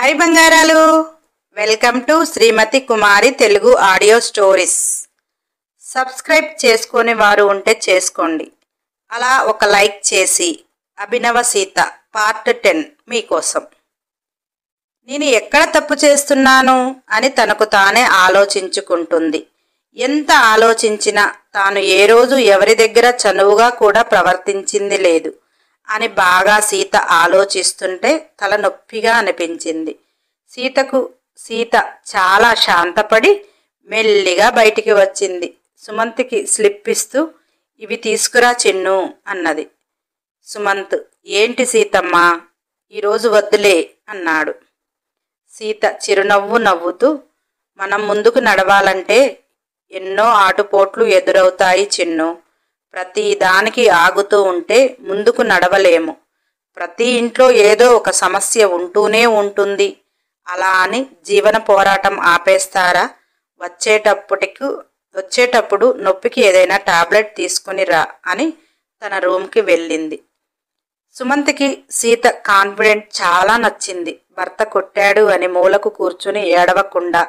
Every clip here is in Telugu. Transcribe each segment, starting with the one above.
హాయ్ బంగారాలు, welcome to Srimathi Kumari Telugu audio stories. Subscribe చేసుకునే వారు ఉంటే చేసుకోండి. అలా ఒక లైక్ చేసి అభినవ సీత పార్ట్ 10 మీకోసం. నేను ఎక్కడ తప్పు చేస్తున్నాను అని తనకు తానే ఆలోచించుకుంటుంది. ఎంత ఆలోచించినా తాను ఏ రోజు ఎవరి దగ్గర చనువుగా కూడా ప్రవర్తించింది లేదు అని బాగా సీత ఆలోచిస్తుంటే తలనొప్పిగా అనిపించింది. సీత చాలా శాంతపడి మెల్లిగా బయటికి వచ్చింది. సుమంత్కి స్లిప్ ఇస్తూ ఇవి తీసుకురా చిన్ను అన్నది. సుమంత్, ఏంటి సీతమ్మా, ఈరోజు వద్దులే అన్నాడు. సీత చిరునవ్వు నవ్వుతూ, మనం ముందుకు నడవాలంటే ఎన్నో ఆటుపోట్లు ఎదురవుతాయి చిన్ను. ప్రతి దానికి ఆగుతూ ఉంటే ముందుకు నడవలేము. ప్రతి ఇంట్లో ఏదో ఒక సమస్య ఉంటూనే ఉంటుంది. అలా అని జీవన పోరాటం ఆపేస్తారా? వచ్చేటప్పుడు నొప్పికి ఏదైనా టాబ్లెట్ తీసుకుని రా అని తన రూమ్కి వెళ్ళింది. సుమంత్కి సీత కాన్ఫిడెంట్ చాలా నచ్చింది. భర్త కొట్టాడు అని మూలకు కూర్చుని ఏడవకుండా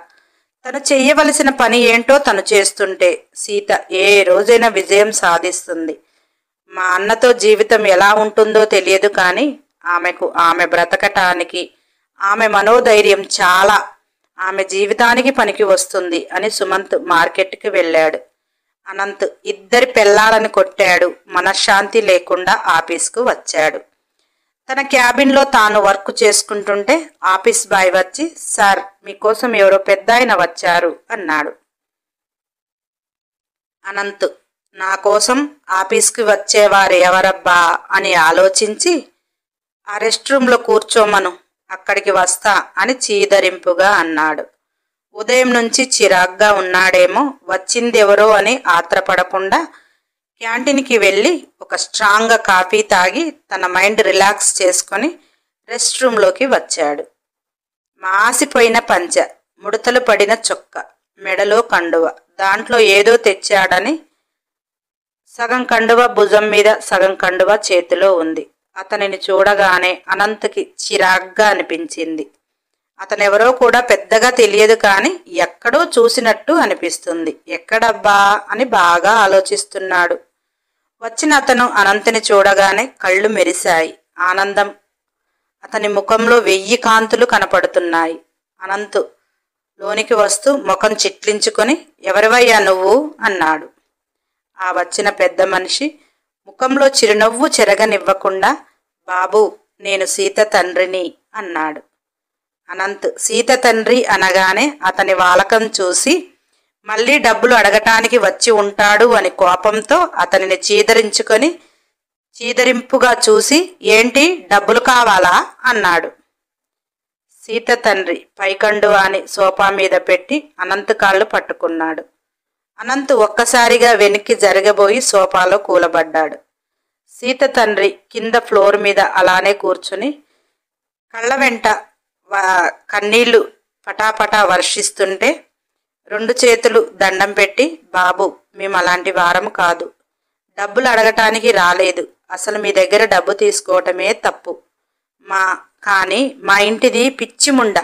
తను చెయ్యవలసిన పని ఏంటో తను చేస్తుంటే సీత ఏ రోజైనా విజయం సాధిస్తుంది. మా అన్నతో జీవితం ఎలా ఉంటుందో తెలియదు, కానీ ఆమె బ్రతకటానికి ఆమె మనోధైర్యం చాలా ఆమె జీవితానికి పనికి వస్తుంది అని సుమంత్ మార్కెట్కి వెళ్ళాడు. అనంత్ ఇద్దరి పెళ్ళాలని కొట్టాడు. మనశ్శాంతి లేకుండా ఆఫీస్కు వచ్చాడు. తన క్యాబిన్లో తాను వర్క్ చేసుకుంటుంటే ఆఫీస్ బాయ్ వచ్చి, సార్ మీకోసం ఎవరో పెద్ద ఆయన వచ్చారు అన్నాడు. అనంత్, నా కోసం ఆఫీస్కి వచ్చేవారు ఎవరబ్బా అని ఆలోచించి, ఆ రెస్ట్ రూమ్లో కూర్చోమను, అక్కడికి వస్తా అని చీదరింపుగా అన్నాడు. ఉదయం నుంచి చిరాగ్గా ఉన్నాడేమో, వచ్చిందెవరో అని ఆత్రపడకుండా క్యాంటీన్కి వెళ్ళి ఒక స్ట్రాంగ్ కాఫీ తాగి తన మైండ్ రిలాక్స్ చేసుకొని రెస్ట్ రూమ్లోకి వచ్చాడు. మాసిపోయిన పంచ, ముడతలు పడిన చొక్క, మెడలో కండువ, దాంట్లో ఏదో తెచ్చాడని సగం కండువ భుజం మీద, సగం కండువ చేతిలో ఉంది. అతనిని చూడగానే అనంత్కి చిరాగ్గా అనిపించింది. అతనెవరో కూడా పెద్దగా తెలియదు, కానీ ఎక్కడో చూసినట్టు అనిపిస్తుంది. ఎక్కడబ్బా అని బాగా ఆలోచిస్తున్నాడు. వచ్చిన అతను అనంతుని చూడగానే కళ్ళు మెరిశాయి. ఆనందం అతని ముఖంలో 1000 కాంతులు కనపడుతున్నాయి. అనంతు లోనికి వస్తూ ముఖం చిట్లించుకొని, ఎవరివయ్యా నువ్వు అన్నాడు. ఆ వచ్చిన పెద్ద మనిషి ముఖంలో చిరునవ్వు చెరగనివ్వకుండా, బాబు నేను సీత తండ్రిని అన్నాడు. అనంత్ సీత తండ్రి అనగానే అతని వాలకం చూసి మళ్ళీ డబ్బులు అడగటానికి వచ్చి ఉంటాడు అని కోపంతో అతనిని చీదరింపుగా చూసి, ఏంటి డబ్బులు కావాలా అన్నాడు. సీత తండ్రి పైకండువాని సోఫా మీద పెట్టి అనంత్ కాళ్ళు పట్టుకున్నాడు. అనంత్ ఒక్కసారిగా వెనక్కి జరగబోయి సోఫాలో కూలబడ్డాడు. సీత తండ్రి కింద ఫ్లోర్ మీద అలానే కూర్చుని కళ్ళ వెంట కన్నీళ్లు పటాపటా వర్షిస్తుంటే 2 చేతులు దండం పెట్టి, బాబు మేము అలాంటి వారం కాదు, డబ్బులు అడగటానికి రాలేదు, అసలు మీ దగ్గర డబ్బు తీసుకోవటమే తప్పు. కానీ మా ఇంటిది పిచ్చి ముండ,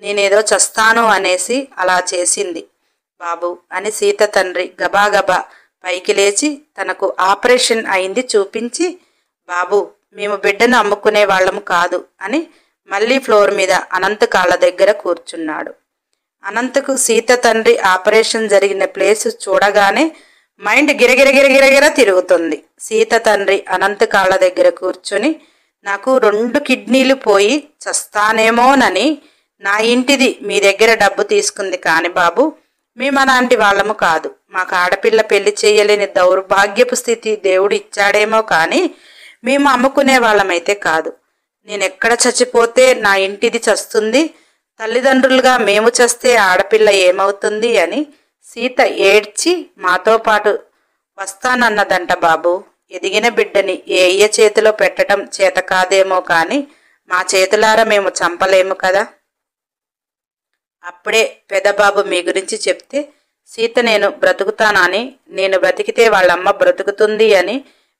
నేనేదో చస్తాను అనేసి అలా చేసింది బాబు అని సీత తండ్రి గబాగబా పైకి లేచి తనకు ఆపరేషన్ అయింది చూపించి, బాబు మేము బిడ్డను అమ్ముకునే వాళ్ళము కాదు అని మళ్ళీ ఫ్లోర్ మీద అనంత్ కాళ్ళ దగ్గర కూర్చున్నాడు. అనంత్కు సీత తండ్రి ఆపరేషన్ జరిగిన ప్లేస్ చూడగానే మైండ్ గిరగిర తిరుగుతుంది. సీత తండ్రి అనంత్ కాళ్ళ దగ్గర కూర్చుని, నాకు 2 కిడ్నీలు పోయి చస్తానేమోనని నా ఇంటిది మీ దగ్గర డబ్బు తీసుకుంది, కానీ బాబు మేము అలాంటి వాళ్ళము కాదు. మాకు ఆడపిల్ల పెళ్లి చేయలేని దౌర్భాగ్యపు స్థితి దేవుడు ఇచ్చాడేమో, కానీ మేము అమ్ముకునే వాళ్ళమైతే కాదు. నేనెక్కడ చచ్చిపోతే నా ఇంటిది చస్తుంది, తల్లిదండ్రులుగా మేము చస్తే ఆడపిల్ల ఏమవుతుంది అని సీత ఏడ్చి మాతో పాటు వస్తానన్నదంట బాబు. ఎదిగిన బిడ్డని ఏ అయ్య చేతిలో పెట్టడం చేత కాదేమో, కానీ మా చేతులారా మేము చంపలేము కదా. అప్పుడే పెదబాబు మీ గురించి చెప్తే సీత నేను బ్రతుకుతానని, నేను బ్రతికితే వాళ్ళమ్మ బ్రతుకుతుంది అని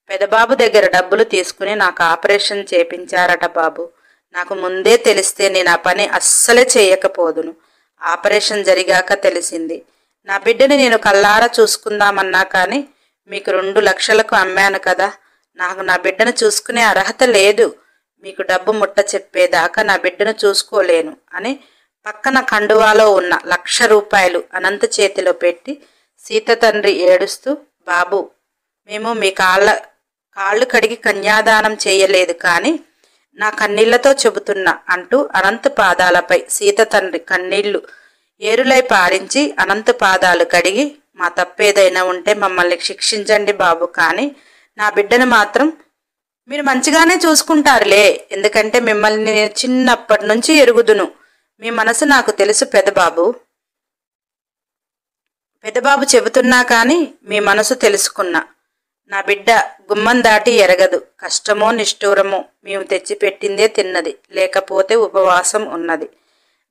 పెదబాబు దగ్గర డబ్బులు తీసుకుని నాకు ఆపరేషన్ చేపించారట బాబు. నాకు ముందే తెలిస్తే నేను ఆ పని అస్సలే చేయకపోదును. ఆపరేషన్ జరిగాక తెలిసింది. నా బిడ్డని నేను కళ్ళారా చూసుకుందామన్నా కానీ మీకు 2 లక్షలకు అమ్మాను కదా. నాకు నా బిడ్డను చూసుకునే అర్హత లేదు. మీకు డబ్బు ముట్ట చెప్పేదాకా నా బిడ్డను చూసుకోలేను అని పక్కన కండువాలో ఉన్న 1,00,000 రూపాయలు అనంత చేతిలో పెట్టి సీత తండ్రి ఏడుస్తూ, బాబు, మేము మీ కాళ్ళు కడిగి కన్యాదానం చేయలేదు కానీ నా కన్నీళ్లతో చెబుతున్నా అంటూ అనంత పాదాలపై సీత తండ్రి కన్నీళ్లు ఏరులై పారించి అనంత పాదాలు కడిగి, మా తప్పేదైనా ఉంటే మమ్మల్ని శిక్షించండి బాబు, కానీ నా బిడ్డను మాత్రం మీరు మంచిగానే చూసుకుంటారులే. ఎందుకంటే మిమ్మల్ని నేను చిన్నప్పటి నుంచి ఎరుగుదును. మీ మనసు నాకు తెలుసు పెద్దబాబు చెబుతున్నా కానీ మీ మనసు తెలుసుకున్నా. నా బిడ్డ గుమ్మం దాటి ఎరగదు. కష్టమో నిష్ఠూరమో మేము తెచ్చిపెట్టిందే తిన్నది, లేకపోతే ఉపవాసం ఉన్నది.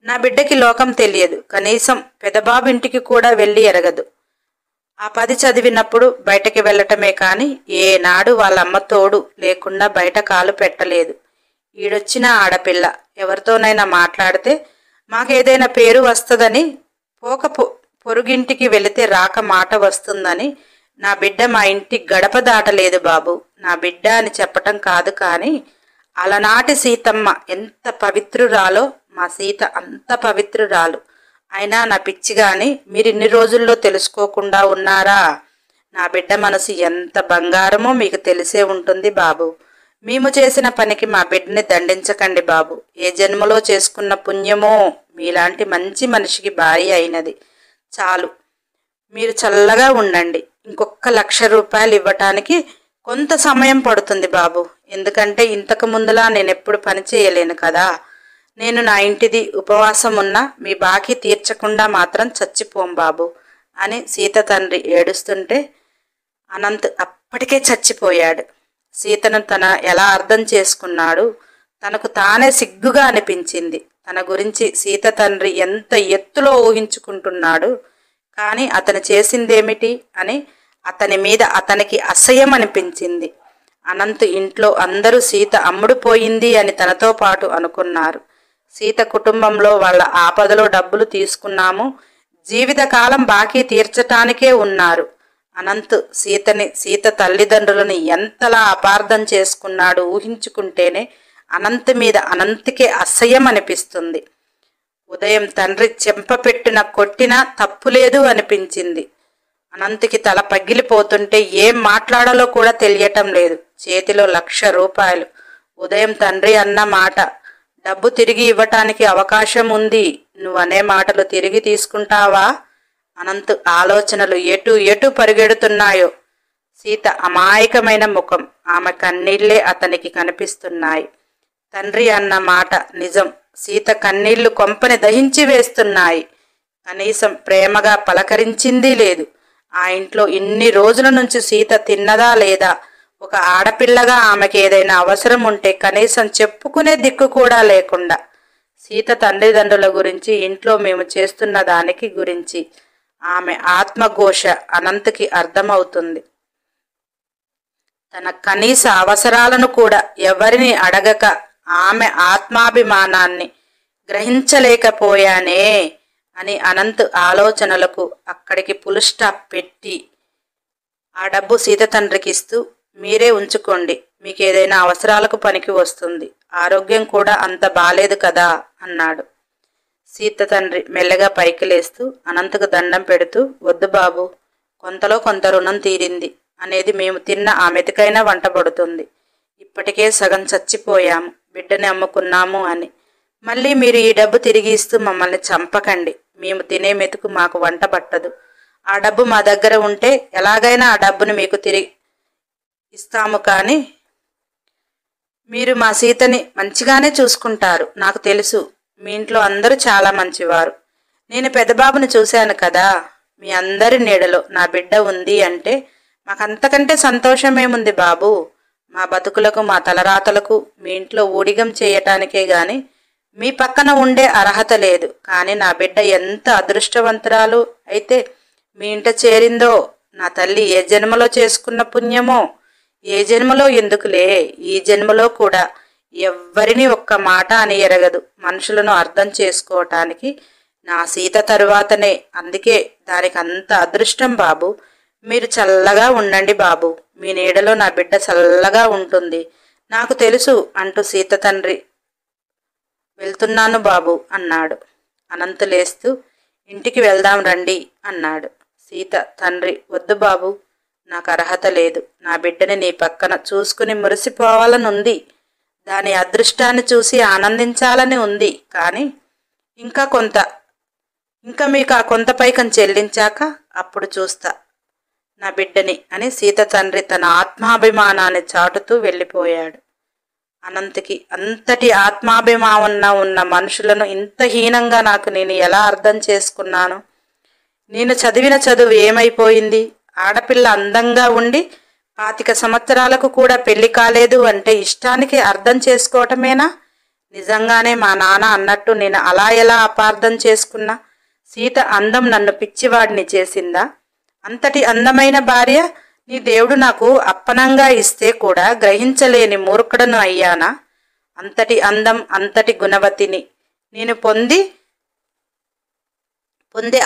నా బిడ్డకి లోకం తెలియదు. కనీసం పెదబాబు ఇంటికి కూడా వెళ్ళి ఎరగదు. ఆ 10 చదివినప్పుడు బయటకి వెళ్ళటమే కానీ ఏనాడు వాళ్ళమ్మ తోడు లేకుండా బయట కాలు పెట్టలేదు. ఈడొచ్చిన ఆడపిల్ల ఎవరితోనైనా మాట్లాడితే మాకేదైనా పేరు వస్తుందని, పొరుగింటికి వెళితే రాక మాట వస్తుందని నా బిడ్డ మా ఇంటి గడప దాటలేదు బాబు. నా బిడ్డ అని చెప్పటం కాదు కానీ అలనాటి సీతమ్మ ఎంత పవిత్రురాలో మా సీత అంత పవిత్రురాలు. అయినా నా పిచ్చి గాని మీరు ఇన్ని రోజుల్లో తెలుసుకోకుండా ఉన్నారా? నా బిడ్డ మనసు ఎంత బంగారమో మీకు తెలిసే ఉంటుంది బాబు. మేము చేసిన పనికి మా బిడ్డని దండించకండి బాబు. ఏ జన్మలో చేసుకున్న పుణ్యమో మీలాంటి మంచి మనిషికి భార్య అయినది. చాలు, మీరు చల్లగా ఉండండి. ఇంకొక 1,00,000 రూపాయలు ఇవ్వటానికి కొంత సమయం పడుతుంది బాబు. ఎందుకంటే ఇంతకు ముందులా నేనెప్పుడు పని చేయలేను కదా. నేను నా ఇంటిది ఉపవాసం ఉన్నా మీ బాకీ తీర్చకుండా మాత్రం చచ్చిపోం బాబు అని సీత తండ్రి ఏడుస్తుంటే అనంత్ అప్పటికే చచ్చిపోయాడు. సీతను తన ఎలా అర్థం చేసుకున్నాడు. తనకు తానే సిగ్గుగా అనిపించింది. తన గురించి సీత తండ్రి ఎంత ఎత్తులో ఊహించుకుంటున్నాడు. కానీ అతను చేసిందేమిటి అని అతని మీద అతనికి అసహ్యం అనిపించింది. అనంత్ ఇంట్లో అందరూ సీత అమ్ముడుపోయింది అని తనతో పాటు అనుకున్నారు. సీత కుటుంబంలో వాళ్ళ ఆపదలో డబ్బులు తీసుకున్నాము, జీవితకాలం బాకీ తీర్చటానికే ఉన్నారు. అనంత్ సీత తల్లిదండ్రులను ఎంతలా అపార్థం చేసుకున్నాడు ఊహించుకుంటేనే అనంత్ మీద అనంత్కే అసహ్యం అనిపిస్తుంది. ఉదయం తండ్రి చెంపపెట్టిన కొట్టినా తప్పులేదు అనిపించింది. అనంత్కి తల పగిలిపోతుంటే ఏం మాట్లాడాలో కూడా తెలియటం లేదు. చేతిలో 1,00,000 రూపాయలు. ఉదయం తండ్రి అన్న మాట, డబ్బు తిరిగి ఇవ్వటానికి అవకాశం ఉంది, నువ్వనే మాటలు తిరిగి తీసుకుంటావా? అనంత్ ఆలోచనలు ఎటు పరిగెడుతున్నాయో. సీత అమాయకమైన ముఖం, ఆమె కన్నీళ్లే అతనికి కనిపిస్తున్నాయి. తండ్రి అన్న మాట నిజం. సీత కన్నీళ్లు కొంపని దహించి వేస్తున్నాయి. కనీసం ప్రేమగా పలకరించింది లేదు. ఆ ఇంట్లో ఇన్ని రోజుల నుంచి సీత తిన్నదా లేదా? ఒక ఆడపిల్లగా ఆమెకి ఏదైనా అవసరం ఉంటే కనీసం చెప్పుకునే దిక్కు కూడా లేకుండా సీత తల్లిదండ్రుల గురించి, ఇంట్లో మేము చేస్తున్న దానికి గురించి ఆమె ఆత్మఘోష అనంత్కి అర్థమవుతుంది. తన కనీస అవసరాలను కూడా ఎవరిని అడగక ఆమె ఆత్మాభిమానాన్ని గ్రహించలేకపోయానే అని అనంత్ ఆలోచనలకు అక్కడికి ఫుల్ స్టాప్ పెట్టి ఆ డబ్బు సీత తండ్రికి ఇస్తూ, మీరే ఉంచుకోండి, మీకు ఏదైనా అవసరాలకు పనికి వస్తుంది, ఆరోగ్యం కూడా అంత బాలేదు కదా అన్నాడు. సీత తండ్రి మెల్లగా పైకి లేస్తూ అనంతకు దండం పెడుతూ, వద్దు బాబు, కొంతలో కొంత రుణం తీరింది అనేది మేము తిన్న ఆ మెతుకైనా వంట పడుతుంది. ఇప్పటికే సగం చచ్చిపోయాము, బిడ్డని అమ్ముకున్నాము అని. మళ్ళీ మీరు ఈ డబ్బు తిరిగి ఇస్తూ మమ్మల్ని చంపకండి. మేము తినే మెతుకు మాకు వంట పట్టదు. ఆ డబ్బు మా దగ్గర ఉంటే ఎలాగైనా ఆ డబ్బును మీకు తిరిగి ఇస్తాము, కానీ మీరు మా సీతని మంచిగానే చూసుకుంటారు. నాకు తెలుసు, మీ ఇంట్లో అందరూ చాలా మంచివారు. నేను పెద్దబాబుని చూశాను కదా. మీ అందరి నీడలో నా బిడ్డ ఉంది అంటే మాకంతకంటే సంతోషమేముంది బాబు. మా బతుకులకు, మా తలరాతలకు మీ ఇంట్లో ఊడిగం చేయటానికే గాని మీ పక్కన ఉండే అర్హత లేదు. కానీ నా బిడ్డ ఎంత అదృష్టవంతురాలు అయితే మీ ఇంట చేరిందో. నా తల్లి ఏ జన్మలో చేసుకున్న పుణ్యమో, ఏ జన్మలో ఎందుకులే, ఈ జన్మలో కూడా ఎవ్వరిని ఒక్క మాట అని ఎరగదు. మనుషులను అర్థం చేసుకోవటానికి నా సీత తరువాతనే. అందుకే దానికి అంత అదృష్టం బాబు. మీరు చల్లగా ఉండండి బాబు. మీ నీడలో నా బిడ్డ చల్లగా ఉంటుంది, నాకు తెలుసు అంటూ సీత తండ్రి వెళ్తున్నాను బాబు అన్నాడు. అనంత్ లేస్తూ ఇంటికి వెళ్దాం రండి అన్నాడు. సీత తండ్రి వద్దు బాబు, నాకు అర్హత లేదు. నా బిడ్డని నీ పక్కన చూసుకుని మురిసిపోవాలనుంది. దాని అదృష్టాన్ని చూసి ఆనందించాలని ఉంది. కానీ ఇంకా మీకు ఆ కొంత పైకం చెల్లించాక అప్పుడు చూస్తా నా బిడ్డని అని సీత తండ్రి తన ఆత్మాభిమానాన్ని చాటుతూ వెళ్ళిపోయాడు. అనంత్కి అంతటి ఆత్మాభిమానం ఉన్న మనుషులను ఇంత హీనంగా నేను ఎలా అర్థం చేసుకున్నాను? నేను చదివిన చదువు ఏమైపోయింది? ఆడపిల్ల అందంగా ఉండి 25 సంవత్సరాలకు కూడా పెళ్లి కాలేదు అంటే ఇష్టానికి అర్థం చేసుకోవటమేనా? నిజంగానే మా నాన్న అన్నట్టు నేను అలా ఎలా అపార్థం చేసుకున్నా? సీత అందం నన్ను పిచ్చివాడిని చేసిందా? అంతటి అందమైన భార్య నీ దేవుడు నాకు అప్పనంగా ఇస్తే కూడా గ్రహించలేని మూర్ఖుడను అయ్యానా? అంతటి అందం, అంతటి గుణవతిని నేను పొందే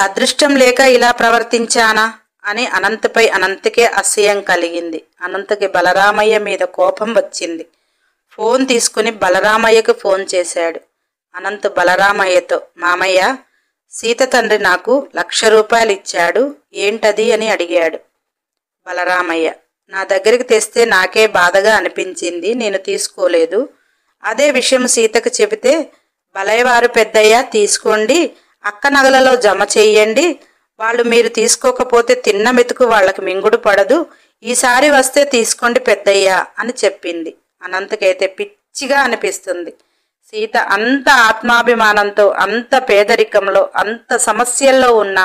అదృష్టం లేక ఇలా ప్రవర్తించానా అని అనంత్కే అసహ్యం కలిగింది. అనంత్కి బలరామయ్య మీద కోపం వచ్చింది. ఫోన్ తీసుకుని బలరామయ్యకు ఫోన్ చేశాడు. అనంత్ బలరామయ్యతో, మామయ్య, సీత తండ్రి నాకు 1,00,000 రూపాయలు ఇచ్చాడు, ఏంటది అని అడిగాడు. బలరామయ్య, నా దగ్గరికి తెస్తే నాకే బాధగా అనిపించింది, నేను తీసుకోలేదు. అదే విషయం సీతకు చెబితే, బలయ్యవారు పెద్దయ్య తీసుకోండి, అక్క నగలలో జమ చెయ్యండి, వాళ్ళు మీరు తీసుకోకపోతే తిన్న మెతుకు వాళ్ళకి మింగుడు పడదు, ఈసారి వస్తే తీసుకోండి పెద్దయ్యా అని చెప్పింది. అనంతకైతే పిచ్చిగా అనిపిస్తుంది. సీత అంత ఆత్మాభిమానంతో, అంత పేదరికంలో, అంత సమస్యల్లో ఉన్న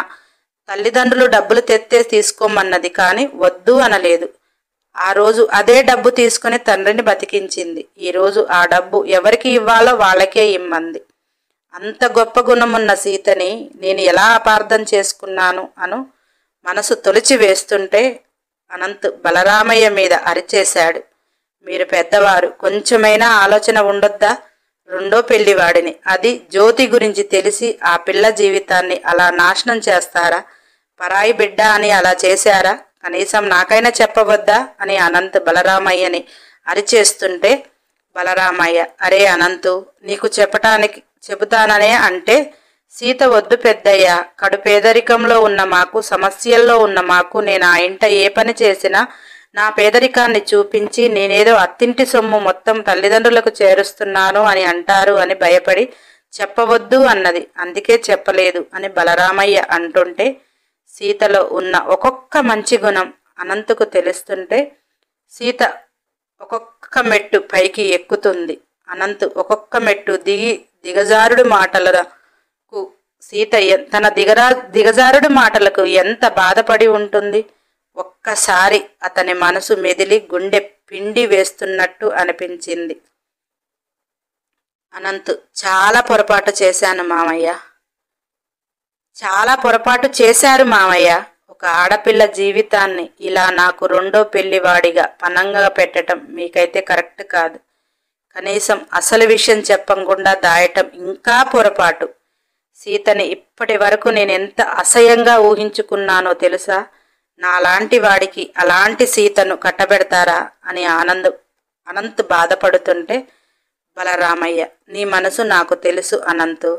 తల్లిదండ్రులు డబ్బులు తెత్తే తీసుకోమన్నది, కానీ వద్దు అనలేదు. ఆ రోజు అదే డబ్బు తీసుకుని తండ్రిని బతికించింది. ఈరోజు ఆ డబ్బు ఎవరికి ఇవ్వాలో వాళ్ళకే ఇమ్మంది. అంత గొప్ప గుణమున్న సీతని నేను ఎలా అపార్థం చేసుకున్నాను అను మనసు తొలిచి వేస్తుంటే అనంత్ బలరామయ్య మీద అరిచేశాడు. మీరు పెద్దవారు, కొంచెమైనా ఆలోచన ఉండొద్దా? రెండో పెళ్లివాడిని, అది జ్యోతి గురించి తెలిసి ఆ పిల్ల జీవితాన్ని అలా నాశనం చేస్తారా? పరాయి బిడ్డ అని అలా చేశారా? కనీసం నాకైనా చెప్పవద్దా అని అనంత్ బలరామయ్యని అరిచేస్తుంటే బలరామయ్య, అరే అనంతు, నీకు చెబుతాననే అంటే సీత వద్దు పెద్దయ్య, కడు పేదరికంలో ఉన్న మాకు, సమస్యల్లో ఉన్న మాకు నేను ఆ ఇంట ఏ పని చేసినా నా పేదరికాన్ని చూపించి నేనేదో అత్తింటి సొమ్ము మొత్తం తల్లిదండ్రులకు చేరుస్తున్నాను అని అంటారు అని భయపడి చెప్పవద్దు అన్నది, అందుకే చెప్పలేదు అని బలరామయ్య అంటుంటే సీతలో ఉన్న ఒక్కొక్క మంచి గుణం అనంతకు తెలుస్తుంటే సీత ఒక్కొక్క మెట్టు పైకి ఎక్కుతుంది. అనంత్ ఒక్కొక్క మెట్టు దిగజారుడు మాటలకు సీత తన దిగజారుడు మాటలకు ఎంత బాధపడి ఉంటుంది. ఒక్కసారి అతని మనసు మెదిలి గుండె పిండి వేస్తున్నట్టు అనిపించింది. అనంత్, చాలా పొరపాటు చేశాను మామయ్య, చాలా పొరపాటు చేశారు మామయ్య. ఒక ఆడపిల్ల జీవితాన్ని ఇలా నాకు రెండో పెళ్లివాడిగా పనంగా పెట్టడం మీకైతే కరెక్ట్ కాదు. కనీసం అసలు విషయం చెప్పకుండా దాయటం ఇంకా పొరపాటు. సీతని ఇప్పటి వరకు నేను ఎంత అసహ్యంగా ఊహించుకున్నానో తెలుసా? నాలాంటి వాడికి అలాంటి సీతను కట్టబెడతారా అని అనంత్ బాధపడుతుంటే బలరామయ్య, నీ మనసు నాకు తెలుసు అనంతు.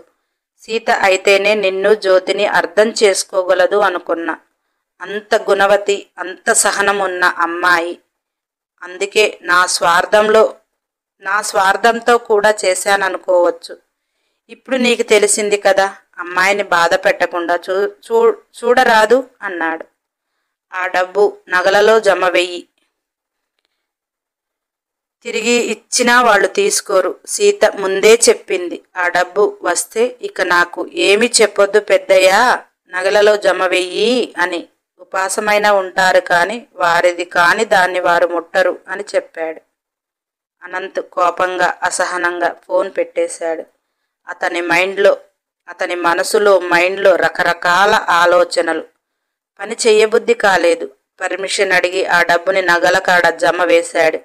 సీత అయితేనే నిన్ను జ్యోతిని అర్థం చేసుకోగలదు అనుకున్నా. అంత గుణవతి, అంత సహనం ఉన్న అమ్మాయి. అందుకే నా స్వార్థంతో కూడా చేశాననుకోవచ్చు. ఇప్పుడు నీకు తెలిసింది కదా, అమ్మాయిని బాధ పెట్టకుండా చూడరాదు అన్నాడు. ఆ డబ్బు నగలలో జమ వెయ్యి, తిరిగి ఇచ్చినా వాళ్ళు తీసుకోరు. సీత ముందే చెప్పింది. ఆ డబ్బు వస్తే ఇక నాకు ఏమి చెప్పొద్దు పెద్దయ్యా, నగలలో జమ వెయ్యి అని. ఉపాసమైన ఉంటారు కానీ వారిది కాని దాన్ని వారు ముట్టరు అని చెప్పాడు. అనంత్ కోపంగా, అసహనంగా ఫోన్ పెట్టేశాడు. అతని మనసులో మైండ్లో రకరకాల ఆలోచనలు. పని చెయ్యబుద్ధి కాలేదు. పర్మిషన్ అడిగి ఆ డబ్బుని నగల కాడ జమ వేశాడు.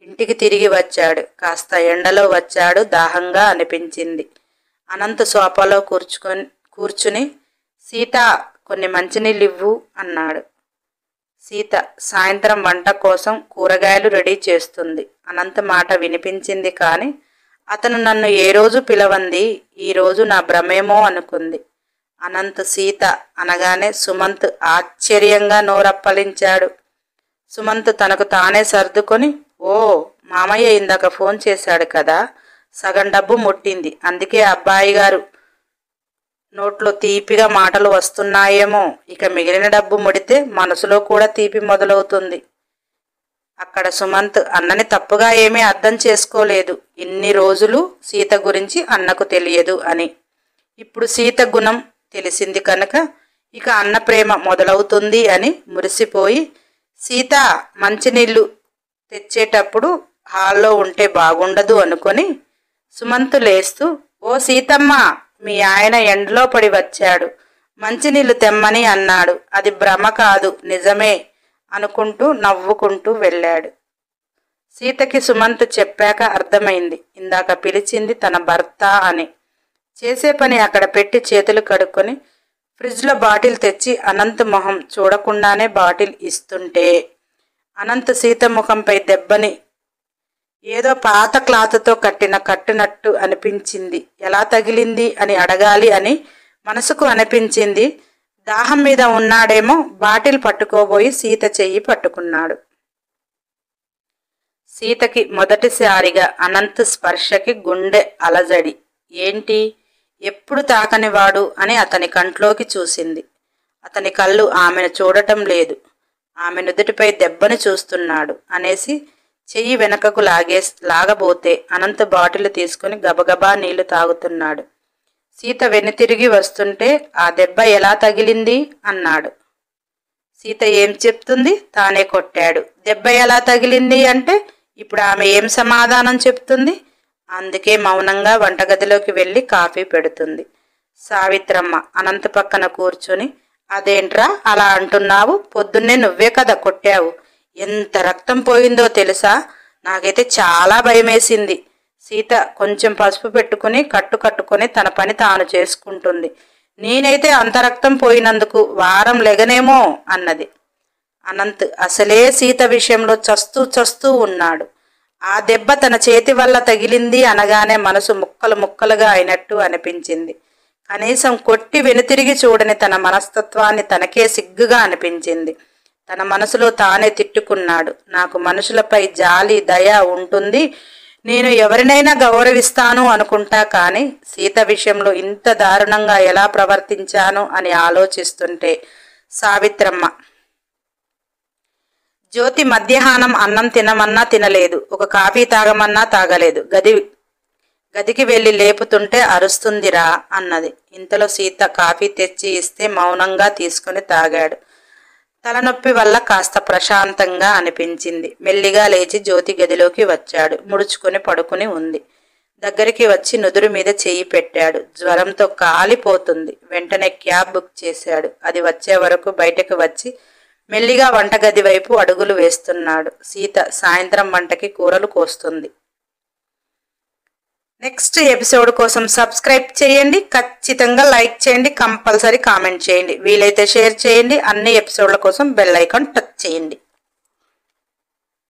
ఇంటికి తిరిగి వచ్చాడు. కాస్త ఎండలో వచ్చాడు. దాహంగా అనిపించింది. అనంత్ సోఫాలో కూర్చుని సీత కొన్ని మంచినీళ్ళు ఇవ్వు అన్నాడు. సీత సాయంత్రం వంట కోసం కూరగాయలు రెడీ చేస్తుంది. అనంత్ మాట వినిపించింది. కానీ అతను నన్ను ఏ రోజు పిలవంది, ఈరోజు నా భ్రమేమో అనుకుంది. అనంత్ సీత అనగానే సుమంత్ ఆశ్చర్యంగా నోరప్పలించాడు. సుమంత్ తనకు తానే సర్దుకొని, ఓ మామయ్య ఇందాక ఫోన్ చేశాడు కదా, సగం డబ్బు ముట్టింది, అందుకే అబ్బాయి గారు నోట్లో తీపిగా మాటలు వస్తున్నాయేమో, ఇక మిగిలిన డబ్బు ముడితే మనసులో కూడా తీపి మొదలవుతుంది. అక్కడ సుమంత్ అన్నని తప్పుగా ఏమీ అర్థం చేసుకోలేదు. ఇన్ని రోజులు సీత గురించి అన్నకు తెలియదు అని. ఇప్పుడు సీత గుణం తెలిసింది కనుక ఇక అన్న ప్రేమ మొదలవుతుంది అని మురిసిపోయి, సీత మంచినీళ్ళు తెచ్చేటప్పుడు హాల్లో ఉంటే బాగుండదు అనుకొని సుమంత్ లేస్తూ, ఓ సీతమ్మ, మీ ఆయన ఎండలో పడి వచ్చాడు, మంచినీళ్ళు తెమ్మని అన్నాడు, అది భ్రమ కాదు నిజమే అనుకుంటూ నవ్వుకుంటూ వెళ్ళాడు. సీతకి సుమంత్ చెప్పాక అర్థమైంది, ఇందాక పిలిచింది తన భర్త అని. చేసే పని అక్కడ పెట్టి చేతులు కడుక్కొని ఫ్రిడ్జ్లో బాటిల్ తెచ్చి అనంత్ మొహం చూడకుండానే బాటిల్ ఇస్తుంటే అనంత్ సీత ముఖంపై దెబ్బని ఏదో పాత క్లాత్తో కట్టినట్టు అనిపించింది. ఎలా తగిలింది అని అడగాలి అని మనసుకు అనిపించింది. దాహం మీద ఉన్నాడేమో బాటిల్ పట్టుకోబోయి సీత చెయ్యి పట్టుకున్నాడు. సీతకి మొదటిసారిగా అనంత్ స్పర్శకి గుండె అలజడి. ఏంటి, ఎప్పుడు తాకనివాడు అని అతని కంట్లోకి చూసింది. అతని కళ్ళు ఆమెను చూడటం లేదు, ఆమె నుదుటిపై దెబ్బని చూస్తున్నాడు అనేసి చెయ్యి వెనకకు లాగబోతే అనంత్ బాటిల్ తీసుకుని గబగబా నీళ్లు తాగుతున్నాడు. సీత వెనుతిరిగి వస్తుంటే ఆ దెబ్బ ఎలా తగిలింది అన్నాడు. సీత ఏం చెప్తుంది, తానే కొట్టాడు. దెబ్బ ఎలా తగిలింది అంటే ఇప్పుడు ఆమె ఏం సమాధానం చెప్తుంది? అందుకే మౌనంగా వంటగదిలోకి వెళ్ళి కాఫీ పెడుతుంది. సావిత్రమ్మ అనంత్ పక్కన కూర్చొని, అదేంట్రా అలా అంటున్నావు, పొద్దున్నే నువ్వే కదా కొట్టావు, ఎంత రక్తం పోయిందో తెలుసా, నాకైతే చాలా భయమేసింది. సీత కొంచెం పసుపు పెట్టుకుని కట్టుకొని తన పని తాను చేసుకుంటుంది. నేనైతే అంత రక్తం పోయినందుకు వారం లెగనేమో అన్నది. అనంత్ అసలే సీత విషయంలో చస్తూ ఉన్నాడు. ఆ దెబ్బ తన చేతి వల్ల తగిలింది అనగానే మనసు ముక్కలుగా అయినట్టు అనిపించింది. కనీసం కొట్టి వెనుతిరిగి చూడని తన మనస్తత్వాన్ని తనకే సిగ్గుగా అనిపించింది. తన మనసులో తానే తిట్టుకున్నాడు. నాకు మనుషులపై జాలి దయ ఉంటుంది, నేను ఎవరినైనా గౌరవిస్తాను అనుకుంటా, కానీ సీత విషయంలో ఇంత దారుణంగా ఎలా ప్రవర్తించాను అని ఆలోచిస్తుంటే సావిత్రమ్మ జ్యోతి మధ్యాహ్నం అన్నం తినమన్నా తినలేదు, ఒక కాఫీ తాగమన్నా తాగలేదు. గదికి వెళ్ళి లేపుతుంటే అరుస్తుందిరా అన్నది. ఇంతలో సీత కాఫీ తెచ్చి ఇస్తే మౌనంగా తీసుకుని తాగాడు. తలనొప్పి వల్ల కాస్త ప్రశాంతంగా అనిపించింది. మెల్లిగా లేచి జ్యోతి గదిలోకి వచ్చాడు. ముడుచుకుని పడుకుని ఉంది. దగ్గరికి వచ్చి నుదురు మీద చెయ్యి పెట్టాడు. జ్వరంతో కాలిపోతుంది. వెంటనే క్యాబ్ బుక్ చేశాడు. అది వచ్చే వరకు బయటకు వచ్చి మెల్లిగా వంటగది వైపు అడుగులు వేస్తున్నాడు. సీత సాయంత్రం వంటకి కూరలు కోస్తుంది. నెక్స్ట్ ఎపిసోడ్ కోసం సబ్స్క్రైబ్ చేయండి, ఖచ్చితంగా లైక్ చేయండి, కంపల్సరీ కామెంట్ చేయండి, వీలైతే షేర్ చేయండి. అన్ని ఎపిసోడ్ల కోసం బెల్ ఐకాన్ టచ్ చేయండి.